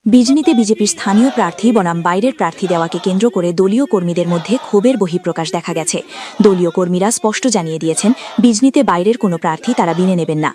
বিজনীতে বিজেপির স্থানীয় প্রার্থী বনাম বাইরের প্রার্থী দেওয়াকে কেন্দ্র করে দলীয় কর্মীদের মধ্যে ক্ষোভের বহিঃপ্রকাশ দেখা গেছে। দলীয় কর্মীরা স্পষ্ট জানিয়ে দিয়েছেন, বিজনীতে বাইরের কোনো প্রার্থী তারা মেনে নেবেন না।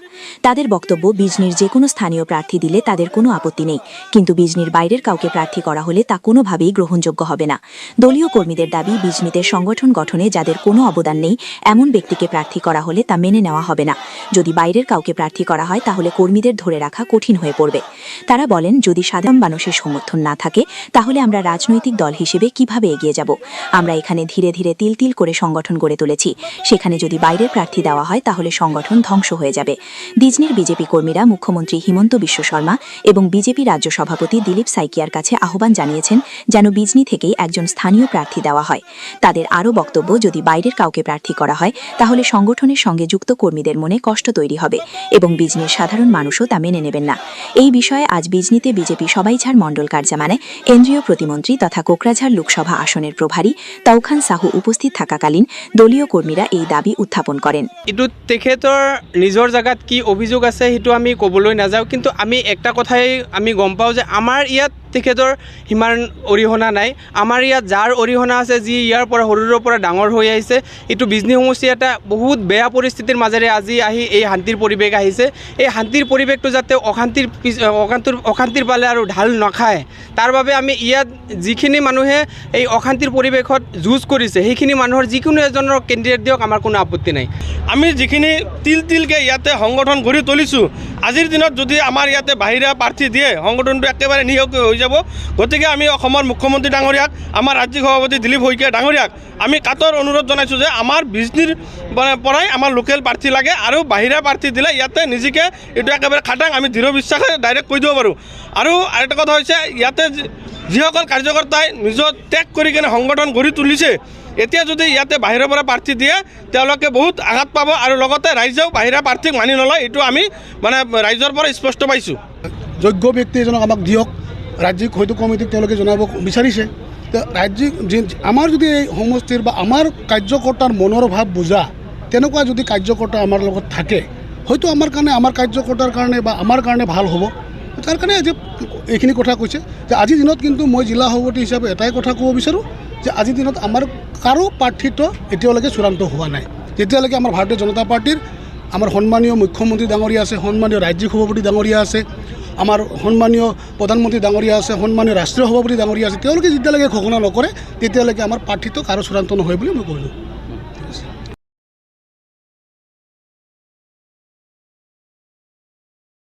তাদের বক্তব্য, বিজনীর যে কোনো স্থানীয় প্রার্থী দিলে তাদের কোনো আপত্তি নেই, কিন্তু বিজনীর বাইরের কাউকে প্রার্থী করা হলে তা কোনোভাবেই গ্রহণযোগ্য হবে না। দলীয় কর্মীদের দাবি, বিজনীতে সংগঠন গঠনে যাদের কোনো অবদান নেই এমন ব্যক্তিকে প্রার্থী করা হলে তা মেনে নেওয়া হবে না। যদি বাইরের কাউকে প্রার্থী করা হয় তাহলে কর্মীদের ধরে রাখা কঠিন হয়ে পড়বে। তারা বলেন, যদি সাধারণ মানুষের সমর্থন না থাকে তাহলে আমরা রাজনৈতিক দল হিসেবে কিভাবে এগিয়ে যাব? আমরা এখানে ধীরে ধীরে তিল তিল করে সংগঠন গড়ে তুলেছি, সেখানে যদি বাইরের প্রার্থী দেওয়া হয় তাহলে সংগঠন ধ্বংস হয়ে যাবে। বিজনীর বিজেপি কর্মীরা মুখ্যমন্ত্রী হিমন্ত বিশ্ব শর্মা এবং বিজেপি রাজ্য সভাপতি দিলীপ সাইকিয়ার কাছে আহ্বান জানিয়েছেন যেন বিজনী থেকেই একজন স্থানীয় প্রার্থী দেওয়া হয়। তাদের আরও বক্তব্য, যদি বাইরের কাউকে প্রার্থী করা হয় তাহলে সংগঠনের সঙ্গে যুক্ত কর্মীদের মনে কষ্ট তৈরি হবে এবং বিজনীর সাধারণ মানুষও তা মেনে নেবেন না। এই বিষয়ে আজ বিজনীতে বিজেপি সবাইঝাড় মণ্ডল কার্যালয়ে কেন্দ্রীয় প্রতিমন্ত্রী তথা কোকরাঝাড় লোকসভা আসনের প্ৰভাৰী তাওখান সাহু উপস্থিত থাকাকালীন দলীয় কৰ্মীৰা এই দাবী উত্থাপন কৰেন। এইটো তেখেতৰ নিজৰ জায়গাত কি অভিযোগ আছে সেইটো আমি ক'বলৈ নাযাওঁ, কিন্তু আমি একটা কথাই আমি গম পাওঁ যে আমাৰ ইয়াত তেখেতৰ সিমান অৰিহণা নাই। আমাৰ ইয়াত যাৰ অৰিহণা আছে, যি ইয়াৰ পৰা সৰুৰ পৰা ডাঙৰ হৈ আহিছে, এইটো বিজনী সমষ্টি এটা বহুত বেয়া পৰিস্থিতিৰ মাজেৰে আজি আহি এই শান্তিৰ পৰিৱেশ আহিছে। এই শান্তিৰ পৰিৱেশটো যাতে অশান্তিৰ পালে আৰু ঢাল নাখায়, তাৰ বাবে আমি ইয়াত যিখিনি মানুহে এই অশান্তিৰ পৰিৱেশত যুঁজ কৰিছে সেইখিনি মানুহৰ যিকোনো এজনৰ কেণ্ডিডেট দিয়ক, আমাৰ কোনো আপত্তি নাই। আমি যিখিনি তিলকৈ ইয়াতে সংগঠন গঢ়ি তুলিছোঁ, আজিৰ দিনত যদি আমাৰ ইয়াতে বাহিৰা প্ৰাৰ্থী দিয়ে সংগঠনটো একেবাৰে নিঃসক হৈ যাব। গতিকে আমি অসমৰ মুখ্যমন্ত্ৰী ডাঙৰীয়াক, আমাৰ ৰাজ্যিক সভাপতি দিলীপ শইকীয়া ডাঙৰীয়াক আমি কাটৰ অনুৰোধ জনাইছোঁ যে আমাৰ বিজনীৰ পৰাই আমাৰ লোকেল প্ৰাৰ্থী লাগে, আৰু বাহিৰা প্ৰাৰ্থী দিলে ইয়াতে নিজকে এইটো একেবাৰে খাটাং আমি দৃঢ় বিশ্বাসে ডাইৰেক্ট কৈ দিব পাৰোঁ। আৰু এটা কথা হৈছে, ইয়াতে যিসকল কাৰ্যকৰ্তাই নিজৰ ত্যাগ কৰি কিনে সংগঠন গঢ়ি তুলিছে, এতিয়া যদি ইয়াতে বাহিৰৰ পৰা প্ৰাৰ্থী দিয়ে তেওঁলোকে বহুত আঘাত পাব, আৰু লগতে ৰাইজেও বাহিৰা প্ৰাৰ্থীক মানি নলয়। এইটো আমি ৰাইজৰ পৰা স্পষ্ট পাইছোঁ। যোগ্য ব্যক্তি এজনক আমাক দিয়ক, ৰাজ্যিক হয়তো কমিটিক তেওঁলোকে জনাব বিচাৰিছে। ৰাজ্যিক আমাৰ যদি এই সমষ্টিৰ বা আমাৰ কাৰ্যকৰ্তাৰ মনৰ ভাৱ বুজা তেনেকুৱা যদি কাৰ্যকৰ্তা আমাৰ লগত থাকে, হয়তো আমাৰ কাৰণে, আমাৰ কাৰ্যকৰ্তাৰ কাৰণে বা আমাৰ কাৰণে ভাল হ'ব। তাৰ কাৰণে আজি এইখিনি কথা কৈছে যে আজিৰ দিনত কিন্তু মই জিলা সভাপতি হিচাপে এটাই কথা ক'ব বিচাৰোঁ যে আজিৰ দিনত আমাৰ কাৰো প্ৰাৰ্থিত্ব এতিয়ালৈকে চূড়ান্ত হোৱা নাই। যেতিয়ালৈকে আমাৰ ভাৰতীয় জনতা পাৰ্টীৰ আমাৰ সন্মানীয় মুখ্যমন্ত্ৰী ডাঙৰীয়া আছে, সন্মানীয় ৰাজ্যিক সভাপতি ডাঙৰীয়া আছে, আমাৰ সন্মানীয় প্ৰধানমন্ত্ৰী ডাঙৰীয়া আছে, সন্মানীয় ৰাষ্ট্ৰীয় সভাপতি ডাঙৰীয়া আছে, তেওঁলোকে যেতিয়ালৈকে ঘোষণা নকৰে তেতিয়ালৈকে আমাৰ প্ৰাৰ্থিত্ব কাৰো চূড়ান্ত নহয় বুলি মই কৈছোঁ।